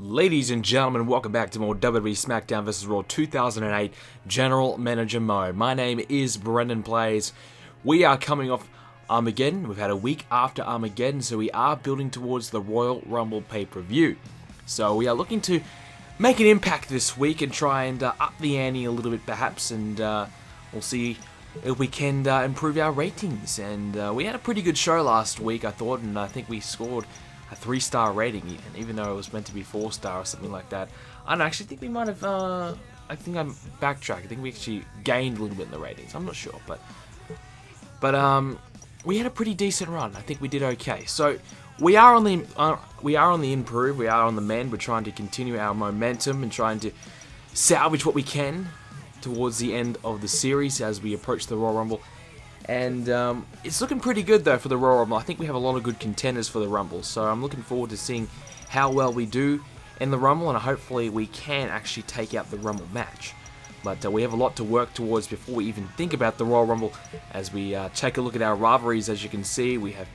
Ladies and gentlemen, welcome back to more WWE Smackdown vs. Raw 2008 General Manager Mode. My name is BrendenPlayz. We are coming off Armageddon. We've had a week after Armageddon, so we are building towards the Royal Rumble pay-per-view. So we are looking to make an impact this week and try and up the ante a little bit perhaps, and we'll see if we can improve our ratings. And we had a pretty good show last week, I thought, and I think we scored a 3-star rating, and even though it was meant to be 4-star or something like that. I don't actually think we might have, I think I'm backtracked. I think we actually gained a little bit in the ratings. I'm not sure, but we had a pretty decent run. I think we did okay. So we are on the improve. We are on the mend. We're trying to continue our momentum and trying to salvage what we can towards the end of the series as we approach the Royal Rumble. And it's looking pretty good, though, for the Royal Rumble. I think we have a lot of good contenders for the Rumble, so I'm looking forward to seeing how well we do in the Rumble, and hopefully we can actually take out the Rumble match. But we have a lot to work towards before we even think about the Royal Rumble. As we take a look at our rivalries, as you can see, we have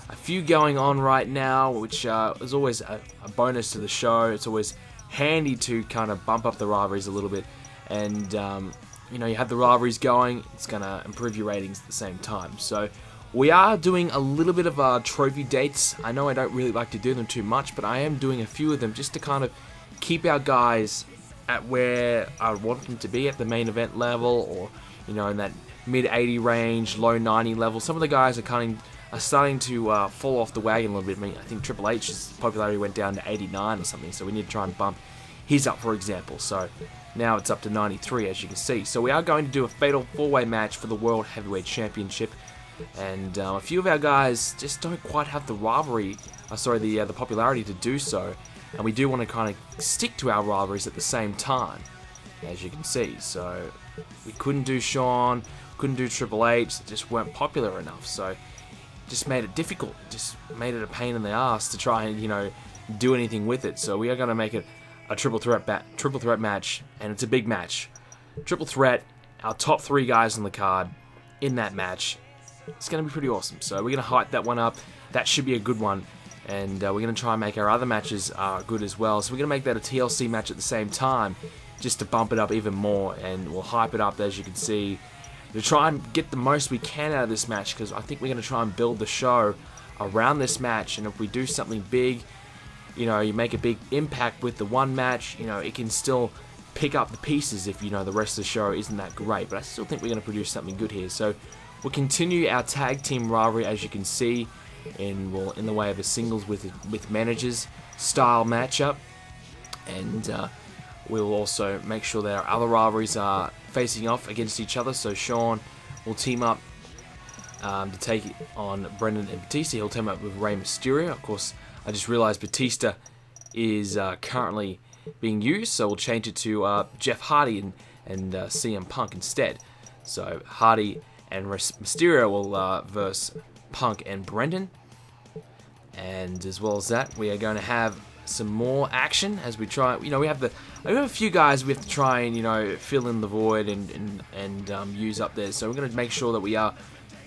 a few going on right now, which is always a bonus to the show. It's always handy to kind of bump up the rivalries a little bit, and you know, you have the rivalries going, it's going to improve your ratings at the same time. So we are doing a little bit of trophy dates. I know I don't really like to do them too much, but I am doing a few of them just to kind of keep our guys at where I want them to be at the main event level, or, you know, in that mid 80 range, low 90 level. Some of the guys are starting to fall off the wagon a little bit. I mean, I think Triple H's popularity went down to 89 or something, so we need to try and bump his up, for example. So now it's up to 93, as you can see. So we are going to do a fatal 4-way match for the World Heavyweight Championship, and a few of our guys just don't quite have the the popularity to do so, and we do want to kind of stick to our rivalries at the same time, as you can see. So we couldn't do Shawn, couldn't do Triple H, they just weren't popular enough, so just made it difficult, just made it a pain in the ass to try and, you know, do anything with it. So we are going to make it a triple threat match, and it's a big match. Triple threat, our top 3 guys on the card in that match. It's going to be pretty awesome. So we're going to hype that one up. That should be a good one, and we're going to try and make our other matches good as well. So we're going to make that a TLC match at the same time, just to bump it up even more, and we'll hype it up, as you can see, to try and get the most we can out of this match, because I think we're going to try and build the show around this match. And if we do something big, you know, you make a big impact with the one match, you know, it can still pick up the pieces if, you know, the rest of the show isn't that great. But I still think we're going to produce something good here. So we'll continue our tag team rivalry, as you can see, in the way of a singles with managers style matchup. And we'll also make sure that our other rivalries are facing off against each other. So Shawn will team up to take on Brendan and Batista. He'll team up with Rey Mysterio. Of course, I just realized Batista is currently being used, so we'll change it to Jeff Hardy and CM Punk instead. So Hardy and Mysterio will verse Punk and Brendan. And as well as that, we are going to have some more action as we try. You know, we have a few guys we have to try and, you know, fill in the void and use up there. So we're going to make sure that we are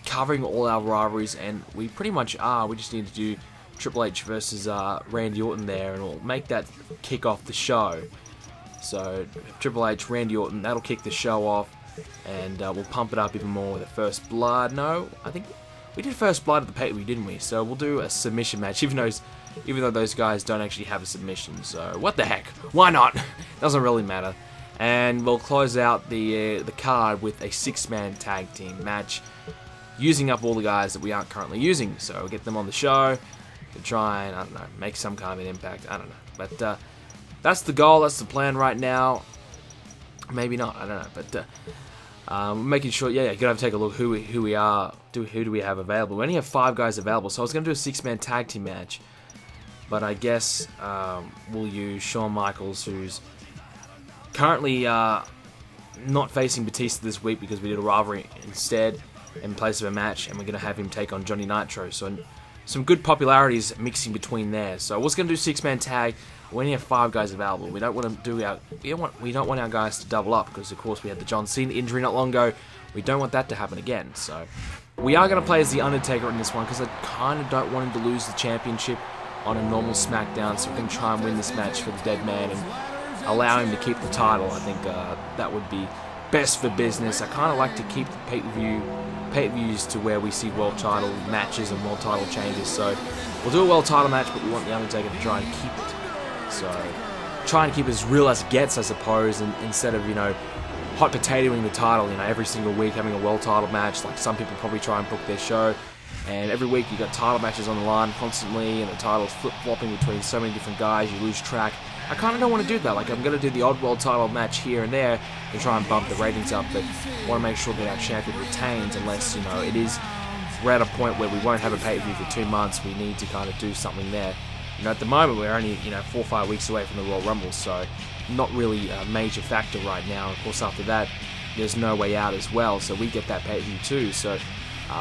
covering all our rivalries, and we pretty much are. We just need to do Triple H versus Randy Orton there, and we'll make that kick off the show. So Triple H, Randy Orton, that'll kick the show off, and we'll pump it up even more with a First Blood. No, I think we did First Blood at the pay-per-view, didn't we? So we'll do a submission match, even though those guys don't actually have a submission. So what the heck? Why not? Doesn't really matter. And we'll close out the card with a 6-man tag team match, using up all the guys that we aren't currently using. So we'll get them on the show to try and, I don't know, make some kind of an impact. I don't know. But that's the goal. That's the plan right now. Maybe not. I don't know. But making sure, yeah, you gotta take a look who we are. Who do we have available? We only have 5 guys available. So I was gonna do a 6-man tag team match, but I guess we'll use Shawn Michaels, who's currently not facing Batista this week because we did a rivalry instead in place of a match, and we're gonna have him take on Johnny Nitro. So some good popularities mixing between there. So I was going to do 6-man tag. We only have 5 guys available. We don't want to do we don't want our guys to double up, because of course we had the John Cena injury not long ago. We don't want that to happen again. So we are going to play as the Undertaker in this one, because I kind of don't want him to lose the championship. on a normal SmackDown, so we can try and win this match for the Deadman and allow him to keep the title. I think that would be best for business. I kind of like to keep the pay-per-views to where we see world title matches and world title changes. So we'll do a world title match, but we want the Undertaker to try and keep it. So try and keep it as real as it gets, I suppose, and instead of, you know, hot potatoing the title, you know, every single week having a world title match, like some people probably try and book their show, and every week you got title matches on the line constantly, and the title's flip-flopping between so many different guys, you lose track. I kind of don't want to do that. Like, I'm going to do the odd world title match here and there and try and bump the ratings up, but want to make sure that our champion retains, unless, you know, we're at a point where we won't have a pay-per-view for 2 months. We need to kind of do something there. You know, at the moment we're only, you know, 4 or 5 weeks away from the Royal Rumble, so not really a major factor right now. Of course, after that, there's no way out as well, so we get that pay-per-view too. So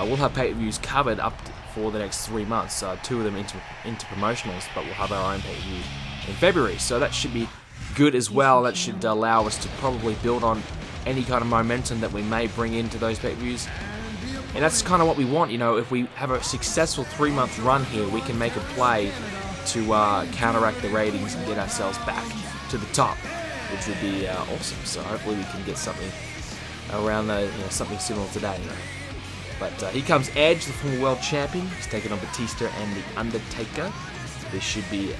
we'll have pay-per-views covered up for the next 3 months. 2 of them into promotionals, but we'll have our own pay-per-view in February, so that should be good as well. That should allow us to probably build on any kind of momentum that we may bring into those pay-per-views. And that's kind of what we want, you know. If we have a successful 3-month run here, we can make a play to counteract the ratings and get ourselves back to the top, which would be awesome. So hopefully we can get something around something similar to that, you know. But here comes Edge, the former world champion. He's taking on Batista and the Undertaker. This should be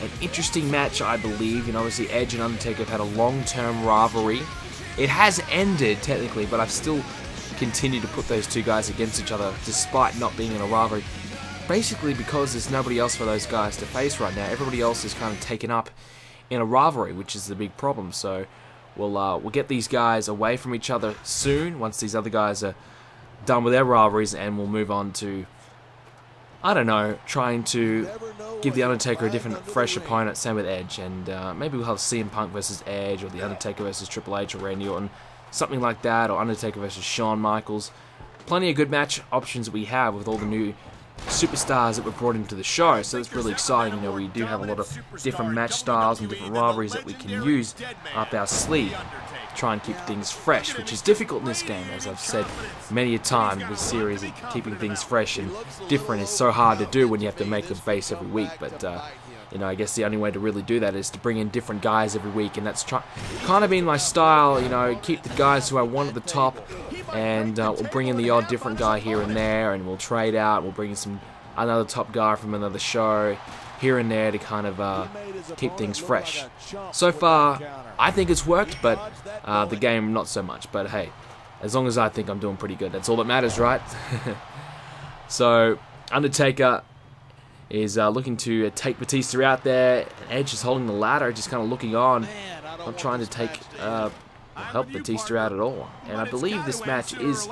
an interesting match, I believe. You know, obviously Edge and Undertaker have had a long-term rivalry. It has ended technically, but I've still continued to put those two guys against each other despite not being in a rivalry. Basically because there's nobody else for those guys to face right now. Everybody else is kind of taken up in a rivalry, which is the big problem. So we'll get these guys away from each other soon once these other guys are done with their rivalries, and we'll move on to, I don't know, trying to give the Undertaker a different, fresh opponent. Same with Edge, and maybe we'll have CM Punk versus Edge, or the Undertaker versus Triple H or Randy Orton, something like that, or Undertaker versus Shawn Michaels. Plenty of good match options that we have with all the new superstars that were brought into the show, so it's really exciting. You know, we do have a lot of different match styles and different rivalries that we can use up our sleeve. Try and keep things fresh, which is difficult in this game, as I've said many a time. This series, keeping things fresh and different is so hard to do when you have to make the base every week. But you know, I guess the only way to really do that is to bring in different guys every week, and that's kind of been my style. You know, keep the guys who I want at the top, and we'll bring in the odd different guy here and there, and we'll trade out. We'll bring in another top guy from another show here and there to kind of keep things fresh. So far, I think it's worked, but the game not so much. But hey, as long as I think I'm doing pretty good, that's all that matters, right? So Undertaker is looking to take Batista out there. Edge is holding the ladder, just kind of looking on, not trying to help Batista out at all. And I believe this match is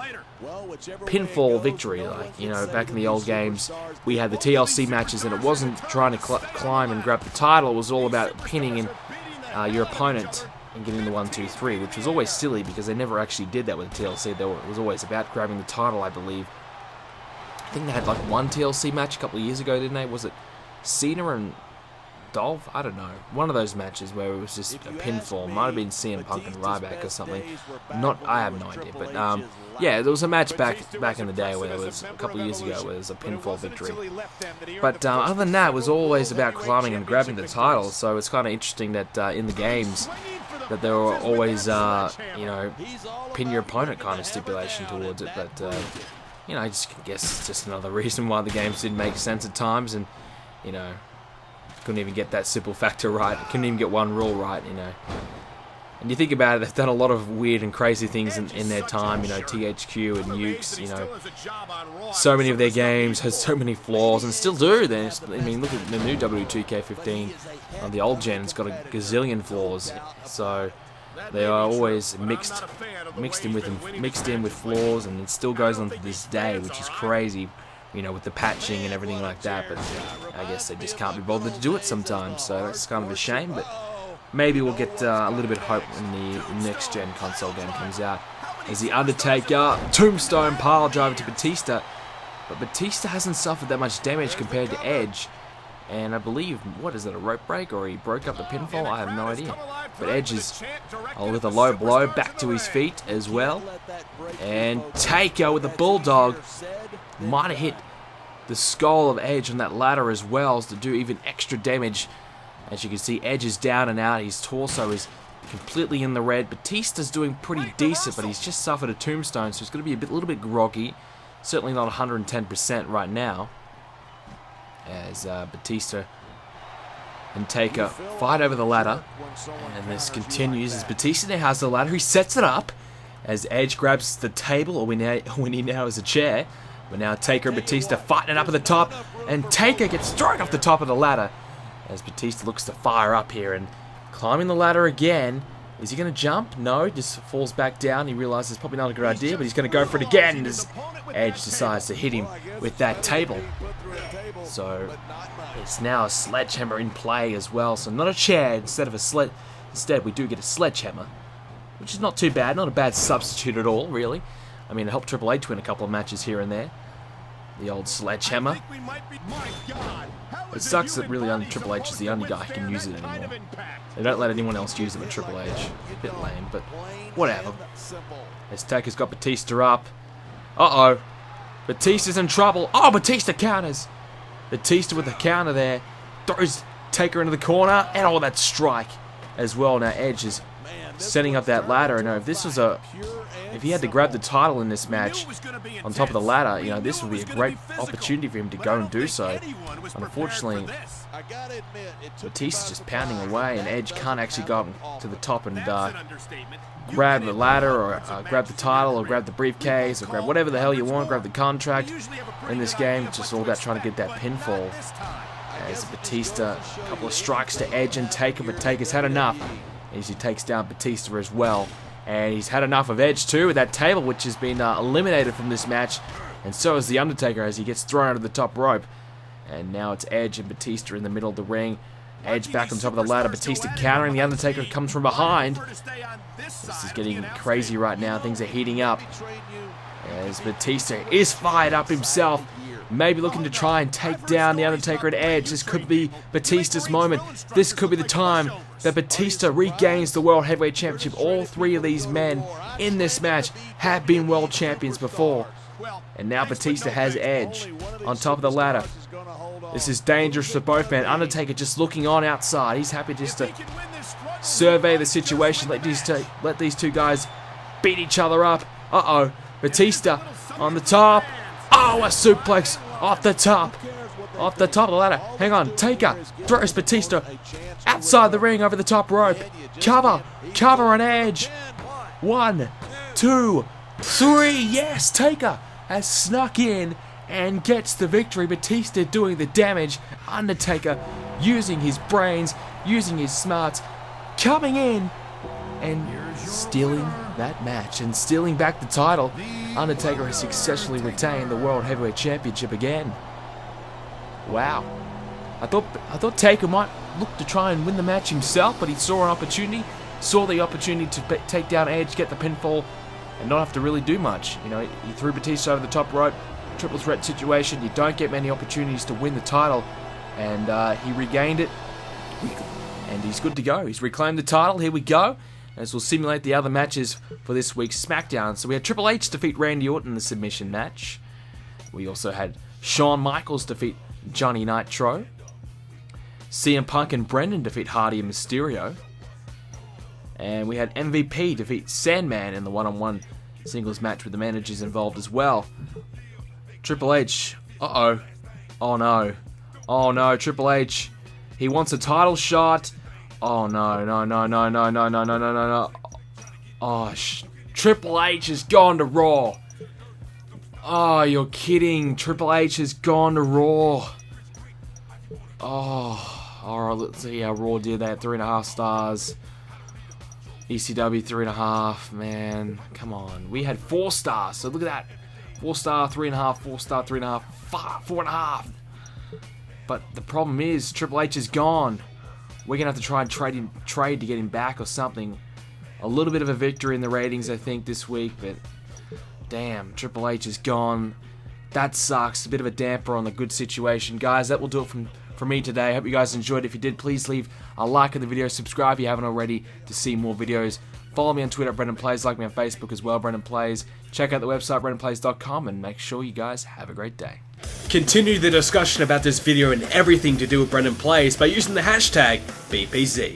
pinfall victory. Like, you know, back in the old games, we had the TLC matches, and it wasn't trying to climb and grab the title. It was all about pinning in your opponent and getting the 1, 2, 3, which was always silly because they never actually did that with the TLC. It was always about grabbing the title, I believe. I think they had like one TLC match a couple of years ago, didn't they? Was it Cena and Dolph? I don't know. One of those matches where it was just a pinfall. Might have been CM Punk and Ryback or something. I have no idea. But yeah, there was a match back in the day where it was a couple of years ago where there was a pinfall victory. But other than that, it was always about climbing and grabbing the title. So it's kind of interesting that in the games that there were always, you know, pin your opponent kind of stipulation towards it. But you know, I just guess it's just another reason why the games didn't make sense at times, and you know, couldn't even get that simple factor right. Couldn't even get one rule right, you know. And you think about it, they've done a lot of weird and crazy things in their time, you know, THQ and Ukes, you know. So many of their games has so many flaws, and still do. I mean, look at the new W2K15 on the old gen, it's got a gazillion flaws. So they are always mixed in with flaws, and it still goes on to this day, which is crazy, you know, with the patching and everything like that. But I guess they just can't be bothered to do it sometimes, so that's kind of a shame. But maybe we'll get a little bit of hope when the next gen console game comes out. As the Undertaker tombstone pile driver to Batista, but Batista hasn't suffered that much damage compared to Edge. And I believe, what is it, a rope break, or he broke up the pinfall? I have no idea. But Edge is with a low blow back to his feet as well. And Taker with a bulldog might have hit the skull of Edge on that ladder as well to do even extra damage. As you can see, Edge is down and out. His torso is completely in the red. Batista's doing pretty decent, but he's just suffered a tombstone, so he's going to be a little bit groggy. Certainly not 110% right now. As Batista and Taker fight over the ladder. And this continues as Batista now has the ladder. He sets it up as Edge grabs the table, or we need now is a chair. But now Taker and Batista fighting it up at the top. And Taker gets thrown off the top of the ladder as Batista looks to fire up here and climbing the ladder again. Is he going to jump? No, just falls back down. He realizes it's probably not a good idea, but he's going to go for it again as Edge decides to hit him with that table. So it's now a sledgehammer in play as well. So not a chair instead of a sled. Instead, we do get a sledgehammer, which is not too bad. Not a bad substitute at all, really. I mean, it helped Triple H win a couple of matches here and there. The old sledgehammer. It sucks that really only Triple H is the only guy who can use it anymore. They don't let anyone else use it but Triple H. A bit lame, but whatever. As Taker's got Batista up. Uh-oh. Batista's in trouble. Oh, Batista counters. Batista with the counter there. Throws Taker into the corner. And oh, that strike as well. Now Edge is setting up that ladder. And if this was if he had to grab the title in this match on top of the ladder, you know, this would be a great opportunity for him to go and do so. Unfortunately, Batista's just pounding away, and Edge can't actually go up to the top and grab the ladder, or grab the title, or grab the briefcase, or grab whatever the hell you want, grab the contract in this game. It's just all about trying to get that pinfall. As Batista, a couple of strikes to Edge and Taker, but Taker's had enough as he takes down Batista as well. And he's had enough of Edge too with that table, which has been eliminated from this match. And so is the Undertaker as he gets thrown out of the top rope. And now it's Edge and Batista in the middle of the ring. Edge back on top of the ladder. Batista countering. The Undertaker comes from behind. This is getting crazy right now. Things are heating up. As Batista is fired up himself. Maybe looking to try and take down the Undertaker and Edge. This could be Batista's moment. This could be the time that Batista regains the World Heavyweight Championship. All three of these men in this match have been world champions before. And now Batista has Edge on top of the ladder. This is dangerous for both men. Undertaker just looking on outside. He's happy just to survey the situation. Let these two guys beat each other up. Uh-oh. Batista on the top. Oh, a suplex off the top. Off the top of the ladder. Hang on. Taker throws Batista outside the ring over the top rope. Cover. Cover on Edge. 1, 2, 3. Yes, Taker has snuck in and gets the victory. Batista doing the damage. Undertaker using his brains, using his smarts, coming in and stealing that match and stealing back the title. Undertaker has successfully retained the World Heavyweight Championship again. Wow. I thought Taker might look to try and win the match himself, but he saw an opportunity, saw the opportunity to take down Edge, get the pinfall, and not have to really do much. You know, he threw Batista over the top rope, triple threat situation. You don't get many opportunities to win the title, and he regained it, and he's good to go. He's reclaimed the title. Here we go, as we'll simulate the other matches for this week's SmackDown. So we had Triple H defeat Randy Orton in the submission match. We also had Shawn Michaels defeat Johnny Nitro. CM Punk and Brendan defeat Hardy and Mysterio. And we had MVP defeat Sandman in the one-on-one singles match with the managers involved as well. Triple H. Uh-oh. Oh no. Oh no, Triple H. He wants a title shot. Oh no, no, no, no, no, no, no, no, no, no, no. Oh, Triple H has gone to Raw. Oh, you're kidding. Triple H has gone to Raw. Oh, alright, let's see how Raw did that. 3.5 stars. ECW 3.5. Man, come on. We had 4 stars, so look at that. 4 star, 3.5, 4 star, 3.5, 4.5. But the problem is, Triple H is gone. We're going to have to try and trade to get him back or something. A little bit of a victory in the ratings, I think, this week, but damn, Triple H is gone. That sucks. A bit of a damper on the good situation. Guys, that will do it from me today. I hope you guys enjoyed. If you did, please leave a like on the video. Subscribe if you haven't already to see more videos. Follow me on Twitter at BrendenPlayz. Like me on Facebook as well, BrendenPlayz. Check out the website, BrendenPlayz.com, and make sure you guys have a great day. Continue the discussion about this video and everything to do with BrendenPlayz by using the hashtag BPZ.